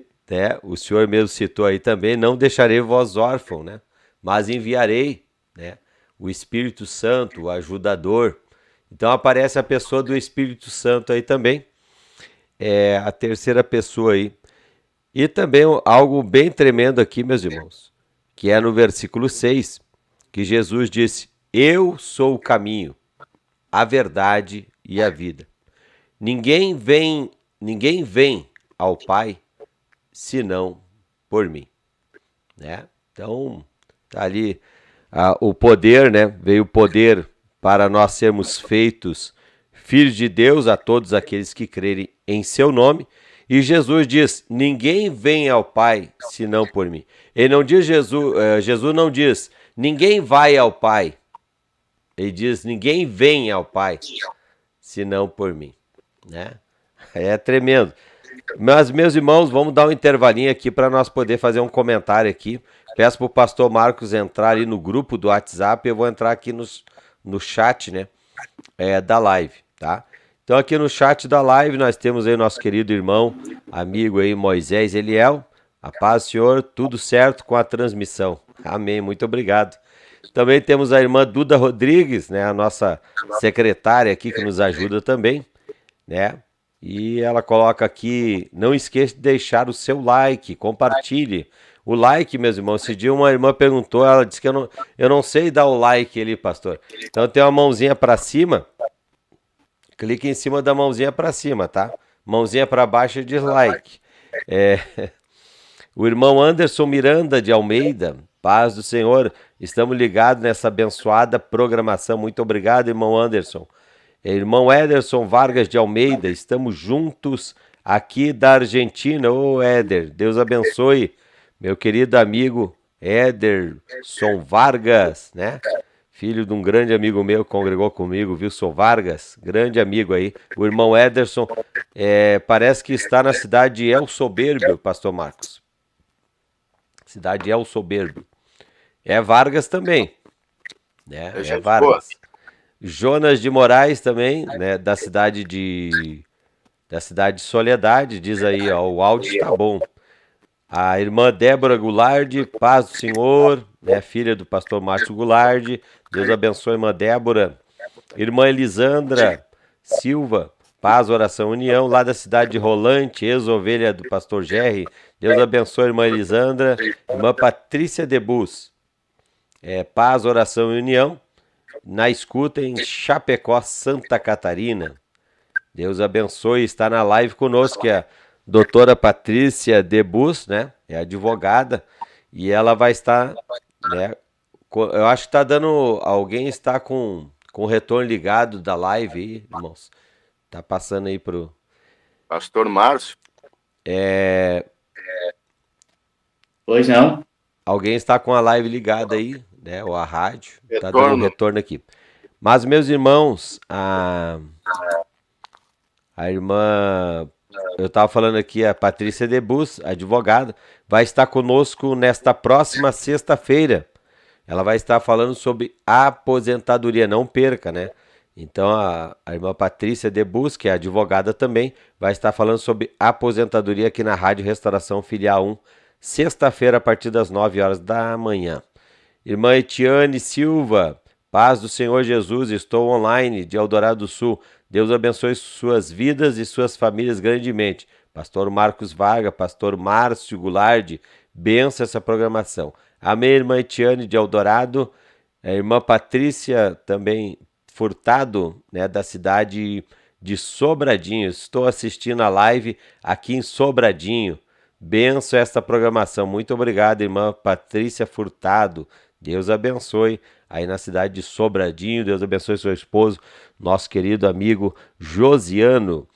o Senhor mesmo citou aí também, não deixarei vós órfãos, né? Mas enviarei, né, o Espírito Santo, o ajudador. Então aparece a pessoa do Espírito Santo aí também, a terceira pessoa aí. E também algo bem tremendo aqui, meus irmãos, que é no versículo 6, que Jesus disse, eu sou o caminho, a verdade e a vida. Ninguém vem ao Pai senão por mim, né? Então, tá ali o poder, né? Veio o poder para nós sermos feitos filhos de Deus a todos aqueles que crerem em seu nome. E Jesus diz, ninguém vem ao Pai senão por mim. Ele não diz, Jesus não diz, ninguém vai ao Pai. Ele diz, ninguém vem ao Pai senão por mim, né? É tremendo. Mas, meus irmãos, vamos dar um intervalinho aqui para nós poder fazer um comentário aqui. Peço para o pastor Marcos entrar ali no grupo do WhatsApp. Eu vou entrar aqui no chat, né, da live, tá? Então, aqui no chat da live, nós temos aí o nosso querido irmão, amigo aí, Moisés Eliel. A paz, Senhor, tudo certo com a transmissão. Amém, muito obrigado. Também temos a irmã Duda Rodrigues, né, a nossa secretária aqui que nos ajuda também, né? E ela coloca aqui, não esqueça de deixar o seu like, compartilhe. O like, meus irmãos, esse dia uma irmã perguntou, ela disse que eu não sei dar o like ali, pastor. Então tem uma mãozinha para cima, clique em cima da mãozinha para cima, tá? Mãozinha para baixo é dislike. O irmão Anderson Miranda de Almeida, paz do Senhor, estamos ligados nessa abençoada programação. Muito obrigado, irmão Anderson. Irmão Ederson Vargas de Almeida, estamos juntos aqui da Argentina. Ô Éder, Deus abençoe, meu querido amigo Ederson Vargas, né? Filho de um grande amigo meu que congregou comigo, Wilson Vargas, grande amigo aí. O irmão Ederson parece que está na cidade de El Soberbio, pastor Marcos. Cidade de El Soberbio. É Vargas também, né? É Vargas. Jonas de Moraes também, né, da cidade de Soledade, diz aí, ó, o áudio tá bom. A irmã Débora Goulart, paz do Senhor, né, filha do pastor Márcio Goulart, Deus abençoe, irmã Débora. Irmã Elisandra Silva, paz, oração, união, lá da cidade de Rolante, ex-ovelha do pastor Jerry, Deus abençoe, irmã Elisandra. Irmã Patrícia Debus, paz, oração e união, na escuta em Chapecó, Santa Catarina. Deus abençoe, está na live conosco, que é a doutora Patrícia Debus, né? É advogada, e ela vai estar, né? Eu acho que está dando, alguém está com o retorno ligado da live aí, irmãos. Tá passando aí pro pastor Márcio. Pois não. Alguém está com a live ligada aí, né? Ou a rádio. Tá dando um retorno aqui. Mas, meus irmãos, a irmã, eu estava falando aqui, a Patrícia Debus, advogada, vai estar conosco nesta próxima sexta-feira. Ela vai estar falando sobre aposentadoria, não perca, né? Então, a irmã Patrícia Debus, que é advogada também, vai estar falando sobre aposentadoria aqui na Rádio Restauração Filial 1, sexta-feira, a partir das 9 horas da manhã. Irmã Etiane Silva, paz do Senhor Jesus, estou online de Eldorado do Sul. Deus abençoe suas vidas e suas famílias grandemente. Pastor Marcos Varga, pastor Márcio Goulart, benção essa programação. Amém, irmã Etiane de Eldorado. A irmã Patrícia também Furtado, né, da cidade de Sobradinho. Estou assistindo a live aqui em Sobradinho. Benção esta programação. Muito obrigado, irmã Patrícia Furtado. Deus abençoe aí na cidade de Sobradinho. Deus abençoe seu esposo, nosso querido amigo Josiano.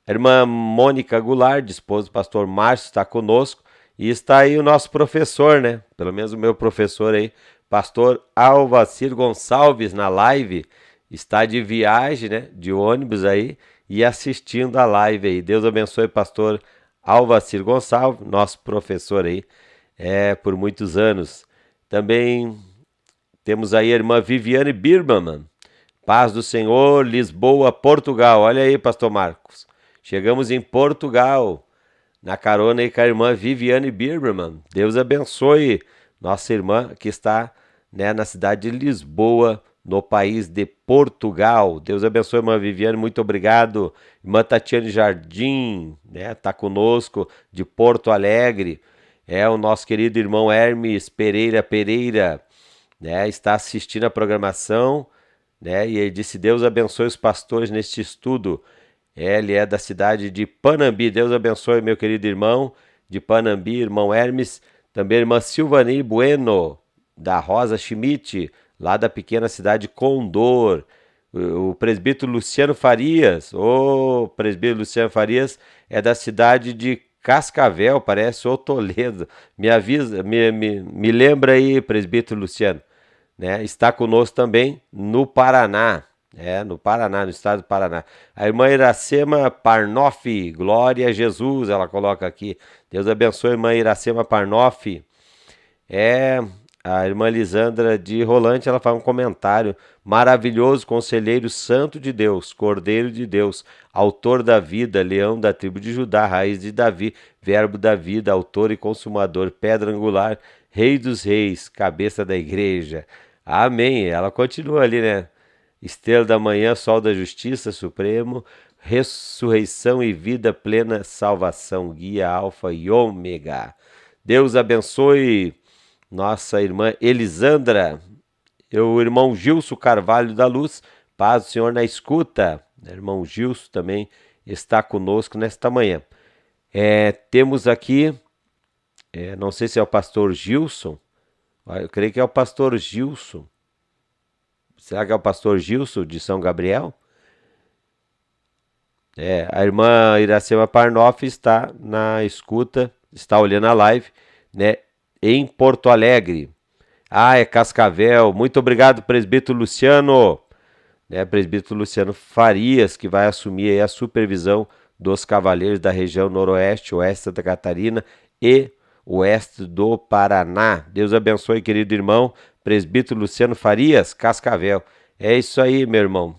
A irmã Mônica Goulart, esposa do pastor Márcio, está conosco. E está aí o nosso professor, né? Pelo menos o meu professor aí, pastor Alvacir Gonçalves, na live. Está de viagem, né? De ônibus aí e assistindo a live aí. Deus abençoe, pastor Alvacir Gonçalves, nosso professor aí, por muitos anos. Também temos aí a irmã Viviane Birman, paz do Senhor, Lisboa, Portugal. Olha aí, pastor Marcos. Chegamos em Portugal, na carona aí com a irmã Viviane Birman. Deus abençoe nossa irmã que está, né, na cidade de Lisboa, no país de Portugal. Deus abençoe, irmã Viviane, muito obrigado. Irmã Tatiane Jardim, né, tá conosco, de Porto Alegre. O nosso querido irmão Hermes Pereira, né, está assistindo a programação, né, e ele disse, Deus abençoe os pastores neste estudo. Ele é da cidade de Panambi. Deus abençoe, meu querido irmão de Panambi, irmão Hermes. Também a irmã Silvani Bueno, da Rosa Schmidt, lá da pequena cidade de Condor. O presbítero Luciano Farias, o presbítero Luciano Farias é da cidade de Cascavel, parece, ou Toledo. Me avisa, me lembra aí, presbítero Luciano, né? Está conosco também no Paraná, no Paraná, no estado do Paraná. A irmã Iracema Parnoff, glória a Jesus, ela coloca aqui. Deus abençoe a irmã Iracema Parnoff. A irmã Lisandra de Rolante, ela faz um comentário. Maravilhoso conselheiro santo de Deus, Cordeiro de Deus, autor da vida, leão da tribo de Judá, raiz de Davi, verbo da vida, autor e consumador, pedra angular, rei dos reis, cabeça da igreja. Amém. Ela continua ali, né? Estrela da manhã, sol da justiça, supremo, ressurreição e vida plena, salvação, guia, alfa e ômega. Deus abençoe nossa irmã Elisandra, o irmão Gilson Carvalho da Luz, paz do Senhor na escuta. O irmão Gilson também está conosco nesta manhã. Temos aqui, não sei se é o pastor Gilson, eu creio que é o pastor Gilson. Será que é o pastor Gilson de São Gabriel? A irmã Iracema Parnoff está na escuta, está olhando a live, né, em Porto Alegre. É Cascavel. Muito obrigado, presbítero Luciano. Presbítero Luciano Farias, que vai assumir aí a supervisão dos cavaleiros da região noroeste, oeste de Santa Catarina e oeste do Paraná. Deus abençoe, querido irmão, presbítero Luciano Farias, Cascavel. É isso aí, meu irmão.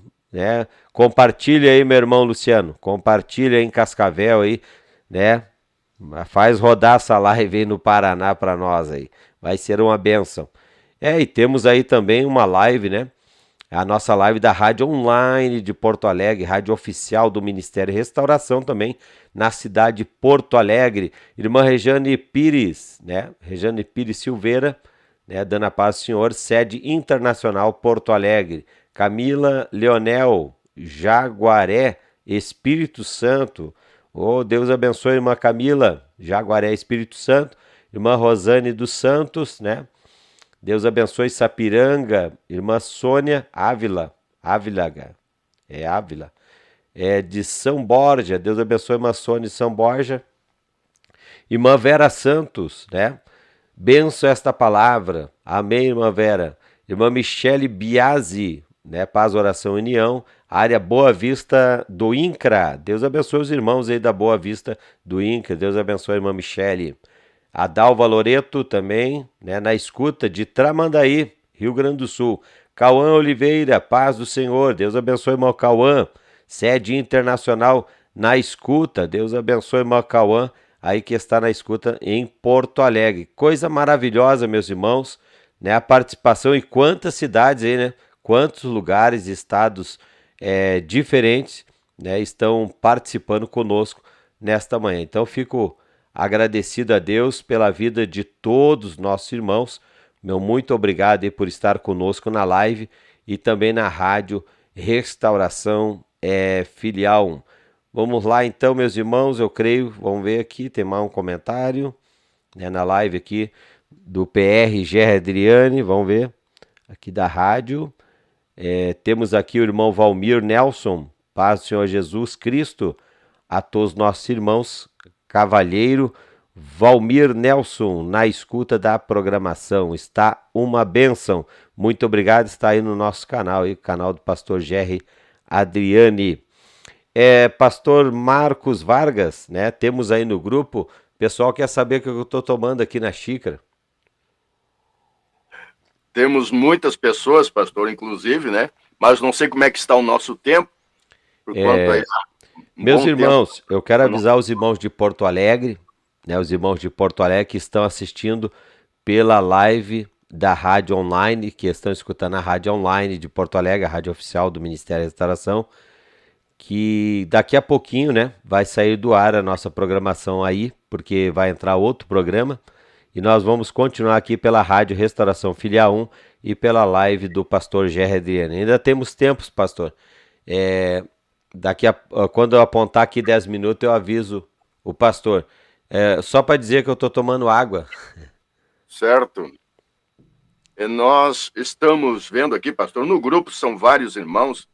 Compartilha aí, meu irmão Luciano. Compartilha aí em Cascavel aí, né? Faz rodar essa live aí no Paraná para nós aí. Vai ser uma bênção. E temos aí também uma live, né? A nossa live da Rádio Online de Porto Alegre, rádio oficial do Ministério Restauração também, na cidade de Porto Alegre. Irmã Rejane Pires, né? Rejane Pires Silveira, né? Dando a paz ao Senhor, sede internacional Porto Alegre. Camila Leonel, Jaguaré, Espírito Santo. Deus abençoe, irmã Camila, Jaguaré, Espírito Santo. Irmã Rosane dos Santos, né? Deus abençoe Sapiranga, irmã Sônia Ávila, Ávila, de São Borja, Deus abençoe irmã Sônia de São Borja. Irmã Vera Santos, né? Benção esta palavra, amém, irmã Vera. Irmã Michele Biasi, né? Paz, oração, união, área Boa Vista do INCRA. Deus abençoe os irmãos aí da Boa Vista do INCRA, Deus abençoe a irmã Michele. A Dalva Loreto também, né, na escuta de Tramandaí, Rio Grande do Sul. Cauã Oliveira, paz do Senhor, Deus abençoe, irmão Cauã. Sede internacional na escuta, Deus abençoe, irmão Cauã, aí que está na escuta em Porto Alegre. Coisa maravilhosa, meus irmãos, né, a participação em quantas cidades aí, né, quantos lugares, estados diferentes, né, estão participando conosco nesta manhã. Então, fico agradecido a Deus pela vida de todos os nossos irmãos. Meu muito obrigado aí por estar conosco na live e também na rádio Restauração Filial 1. Vamos lá então, meus irmãos, eu creio, vamos ver aqui, tem mais um comentário, né, na live aqui do PR Ger Adriane, vamos ver, aqui da rádio. Temos aqui o irmão Valmir Nelson, paz do Senhor Jesus Cristo, a todos os nossos irmãos. Cavalheiro Valmir Nelson, na escuta da programação, está uma bênção. Muito obrigado, está aí no nosso canal, aí, o canal do pastor Jerry Adriane. Pastor Marcos Vargas, né? Temos aí no grupo, o pessoal quer saber o que eu estou tomando aqui na xícara. Temos muitas pessoas, pastor, inclusive, né? Mas não sei como é que está o nosso tempo, por quanto aí. Meus irmãos, eu quero avisar os irmãos de Porto Alegre, né, os irmãos de Porto Alegre que estão assistindo pela live da Rádio Online, que estão escutando a Rádio Online de Porto Alegre, a rádio oficial do Ministério da Restauração, que daqui a pouquinho, né, vai sair do ar a nossa programação aí, porque vai entrar outro programa, e nós vamos continuar aqui pela Rádio Restauração Filial 1 e pela live do pastor Gerry Adriano. Ainda temos tempos, pastor. Quando eu apontar aqui 10 minutos, eu aviso o pastor. Só para dizer que eu estou tomando água. Certo. Nós estamos vendo aqui, pastor, no grupo são vários irmãos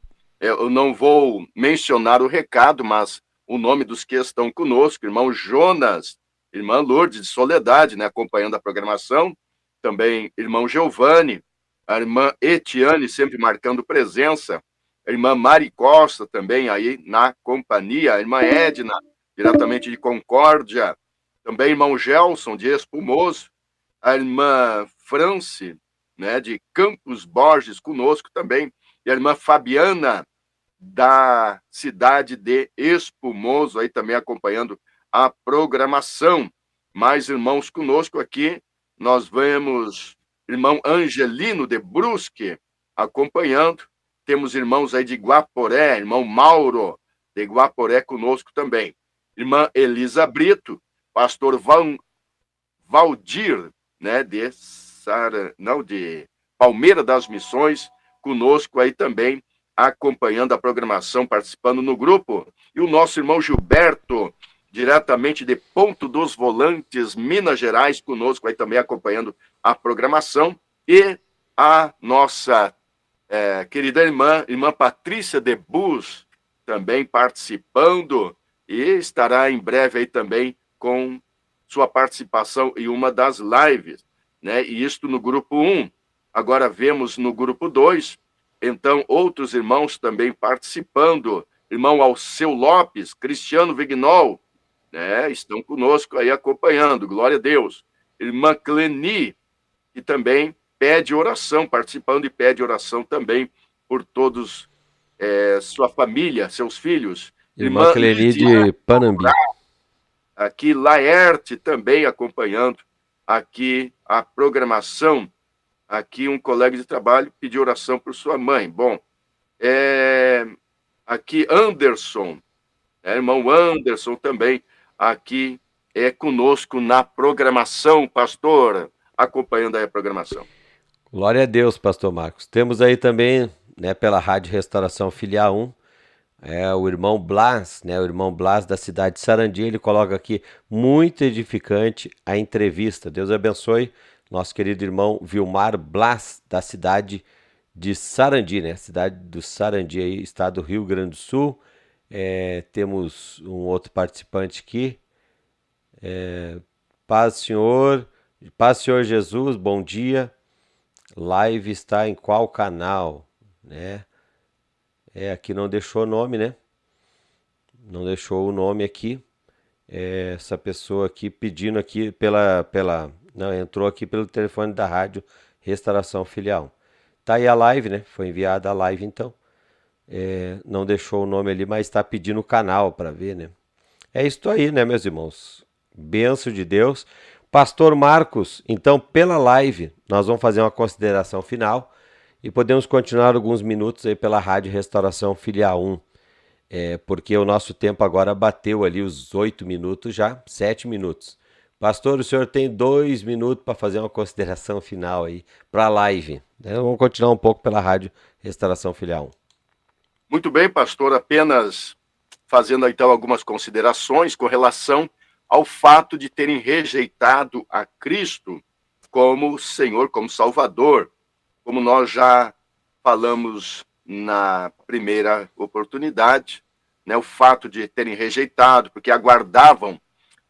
Eu não vou mencionar o recado, mas o nome dos que estão conosco, irmão Jonas, irmã Lourdes de Soledade, né, acompanhando a programação, também irmão Giovanni, a irmã Etiane, sempre marcando presença, a irmã Mari Costa também aí na companhia, a irmã Edna, diretamente de Concórdia, também irmão Gelson, de Espumoso, a irmã France, né, de Campos Borges, conosco também, e a irmã Fabiana, da cidade de Espumoso, aí também acompanhando a programação. Mais irmãos conosco aqui, nós vemos irmão Angelino de Brusque acompanhando, temos irmãos aí de Guaporé, irmão Mauro de Guaporé conosco também, irmã Elisa Brito, pastor Valdir, né, de Palmeira das Missões, conosco aí também, acompanhando a programação, participando no grupo. E o nosso irmão Gilberto, diretamente de Ponto dos Volantes, Minas Gerais, conosco aí também acompanhando a programação. E a nossa querida irmã Patrícia de Bus, também participando, e estará em breve aí também com sua participação em uma das lives, né? E isto no grupo 1. Agora vemos no grupo 2, então, outros irmãos também participando, irmão Alceu Lopes, Cristiano Vignol, né? Estão conosco aí acompanhando, glória a Deus. Irmã Cleni, que também pede oração, participando e pede oração também por todos, sua família, seus filhos. Irmã Cleni de Panambi. Aqui, Laerte também acompanhando aqui a programação. Aqui um colega de trabalho pediu oração por sua mãe. Bom, aqui Anderson, irmão Anderson também, aqui conosco na programação, pastor, acompanhando aí a programação. Glória a Deus, pastor Marcos. Temos aí também, né, pela Rádio Restauração Filial 1, o irmão Blas, né, o irmão Blas da cidade de Sarandi, ele coloca aqui, muito edificante a entrevista. Deus abençoe nosso querido irmão Vilmar Blas, da cidade de Sarandi, né, cidade do Sarandi, aí, estado do Rio Grande do Sul. Temos um outro participante aqui, Paz Senhor Jesus, bom dia. Live está em qual canal, né? Aqui não deixou o nome, né? Não deixou o nome aqui. Essa pessoa aqui pedindo aqui não, entrou aqui pelo telefone da Rádio Restauração Filial. Tá aí a live, né? Foi enviada a live, então. Não deixou o nome ali, mas está pedindo o canal para ver, né? É isso aí, né, meus irmãos? Bênção de Deus. Pastor Marcos, então, pela live, nós vamos fazer uma consideração final e podemos continuar alguns minutos aí pela Rádio Restauração Filial 1, porque o nosso tempo agora bateu ali os 8 minutos já, 7 minutos. Pastor, o senhor tem 2 minutos para fazer uma consideração final aí para a live. Vamos continuar um pouco pela Rádio Restauração Filial 1. Muito bem, pastor, apenas fazendo então algumas considerações com relação ao fato de terem rejeitado a Cristo como Senhor, como Salvador, como nós já falamos na primeira oportunidade, né, o fato de terem rejeitado, porque aguardavam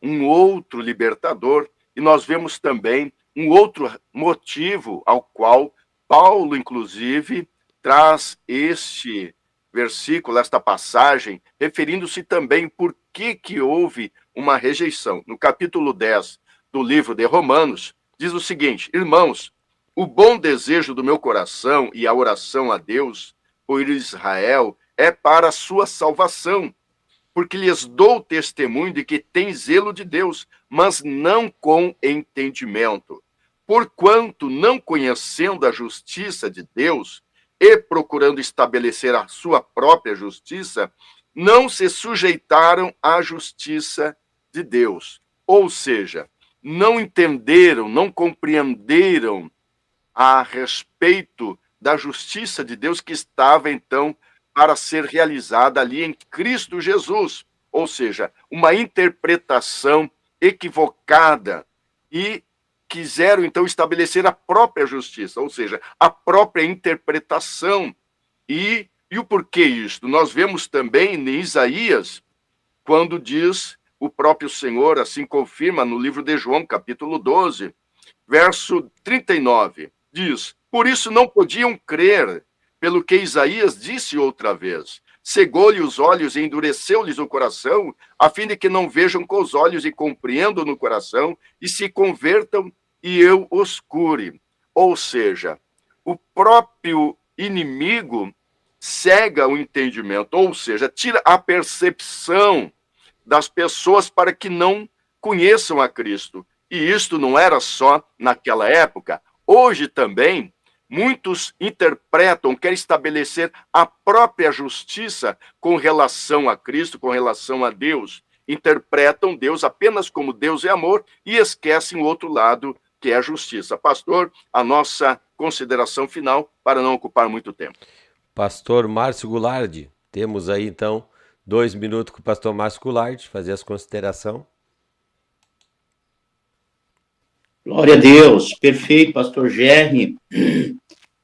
um outro libertador, e nós vemos também um outro motivo ao qual Paulo, inclusive, traz este versículo, esta passagem, referindo-se também por que houve uma rejeição. No capítulo 10 do livro de Romanos, diz o seguinte: irmãos, o bom desejo do meu coração e a oração a Deus por Israel é para a sua salvação, porque lhes dou testemunho de que tem zelo de Deus, mas não com entendimento. Porquanto, não conhecendo a justiça de Deus e procurando estabelecer a sua própria justiça, não se sujeitaram à justiça de Deus. Ou seja, não entenderam, não compreenderam a respeito da justiça de Deus que estava, então, para ser realizada ali em Cristo Jesus. Ou seja, uma interpretação equivocada, e quiseram, então, estabelecer a própria justiça, ou seja, a própria interpretação. E E o porquê isto? Nós vemos também em Isaías, quando diz o próprio Senhor, assim confirma no livro de João, capítulo 12, verso 39, diz: por isso não podiam crer, pelo que Isaías disse outra vez. Cegou-lhe os olhos e endureceu-lhes o coração, a fim de que não vejam com os olhos e compreendam no coração, e se convertam e eu os cure. Ou seja, o próprio inimigo cega o entendimento, ou seja, tira a percepção das pessoas para que não conheçam a Cristo. E isto não era só naquela época. Hoje também, muitos interpretam, querem estabelecer a própria justiça com relação a Cristo, com relação a Deus. Interpretam Deus apenas como Deus é amor e esquecem o outro lado, que é a justiça. Pastor, a nossa consideração final, para não ocupar muito tempo. Pastor Márcio Goulart, temos aí então 2 minutos com o pastor Márcio Goulart, fazer as considerações. Glória a Deus, perfeito, pastor Gerry,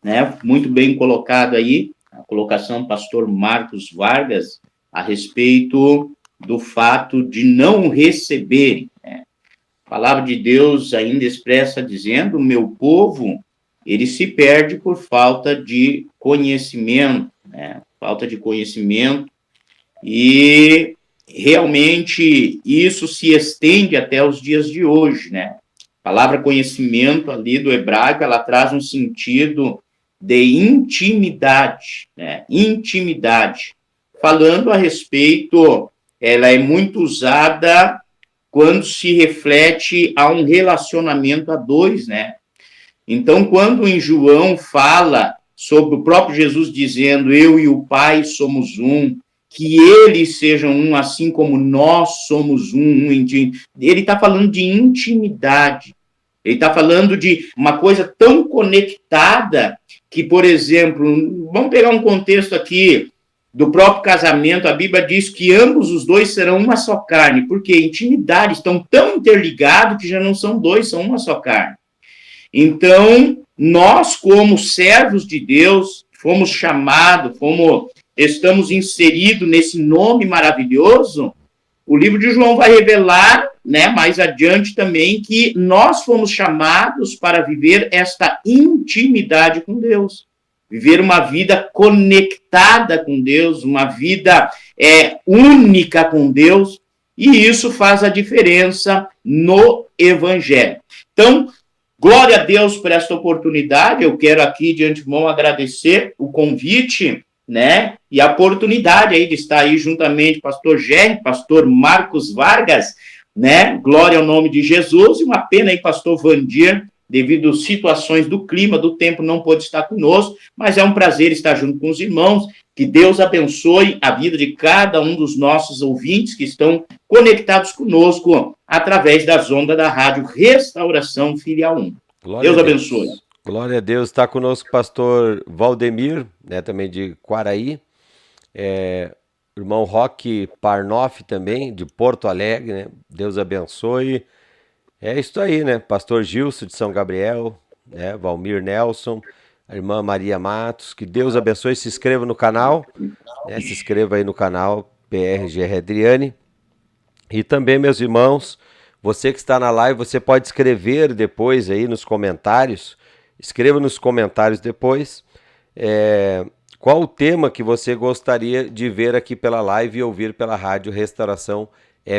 né? Muito bem colocado aí, a colocação do pastor Marcos Vargas a respeito do fato de não receber, né? A palavra de Deus ainda expressa dizendo: o meu povo, ele se perde por falta de conhecimento, né? Falta de conhecimento, e realmente isso se estende até os dias de hoje, né? A palavra conhecimento ali do hebraico, ela traz um sentido de intimidade, né? Intimidade. Falando a respeito, ela é muito usada quando se reflete a um relacionamento a dois, né? Então, quando em João fala sobre o próprio Jesus dizendo: eu e o Pai somos um, que eles sejam um, assim como nós somos um, ele está falando de intimidade. Ele está falando de uma coisa tão conectada que, por exemplo, vamos pegar um contexto aqui do próprio casamento. A Bíblia diz que ambos os dois serão uma só carne, porque intimidade, estão tão interligados que já não são dois, são uma só carne. Então, nós, como servos de Deus, fomos chamados, estamos inseridos nesse nome maravilhoso. O livro de João vai revelar, né, mais adiante também, que nós fomos chamados para viver esta intimidade com Deus. Viver uma vida conectada com Deus, uma vida única com Deus, e isso faz a diferença no Evangelho. Então, glória a Deus por esta oportunidade. Eu quero aqui, de antemão, agradecer o convite, né, e a oportunidade aí de estar aí juntamente pastor Gerry, pastor Marcos Vargas, né, glória ao nome de Jesus. E uma pena aí, pastor Vandir, devido às situações do clima, do tempo, não pôde estar conosco, mas é um prazer estar junto com os irmãos. Que Deus abençoe a vida de cada um dos nossos ouvintes que estão conectados conosco através das ondas da Rádio Restauração Filial 1. Glória Deus abençoe. Glória a Deus. Está conosco o pastor Valdemir, né, também de Quaraí, irmão Roque Parnoff também, de Porto Alegre, né? Deus abençoe. É isso aí, né? Pastor Gilson de São Gabriel, né? Valmir Nelson, a irmã Maria Matos, que Deus abençoe. Se inscreva no canal, né? Se inscreva aí no canal PRGR Adriane. E também, meus irmãos, você que está na live, você pode escrever depois aí nos comentários. Escreva nos comentários depois qual o tema que você gostaria de ver aqui pela live e ouvir pela rádio Restauração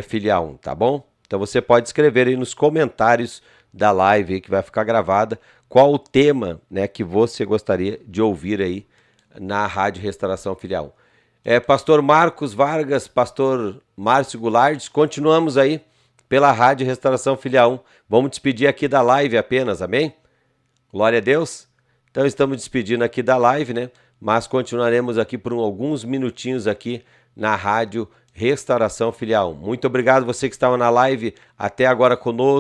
Filial 1, tá bom? Então você pode escrever aí nos comentários da live aí, que vai ficar gravada, qual o tema, né, que você gostaria de ouvir aí na rádio Restauração Filial 1. Pastor Marcos Vargas, pastor Márcio Goulart, continuamos aí pela rádio Restauração Filial 1. Vamos despedir aqui da live apenas, amém? Glória a Deus. Então estamos despedindo aqui da live, né? Mas continuaremos aqui por alguns minutinhos aqui na rádio Restauração Filial 1. Muito obrigado você que estava na live até agora conosco.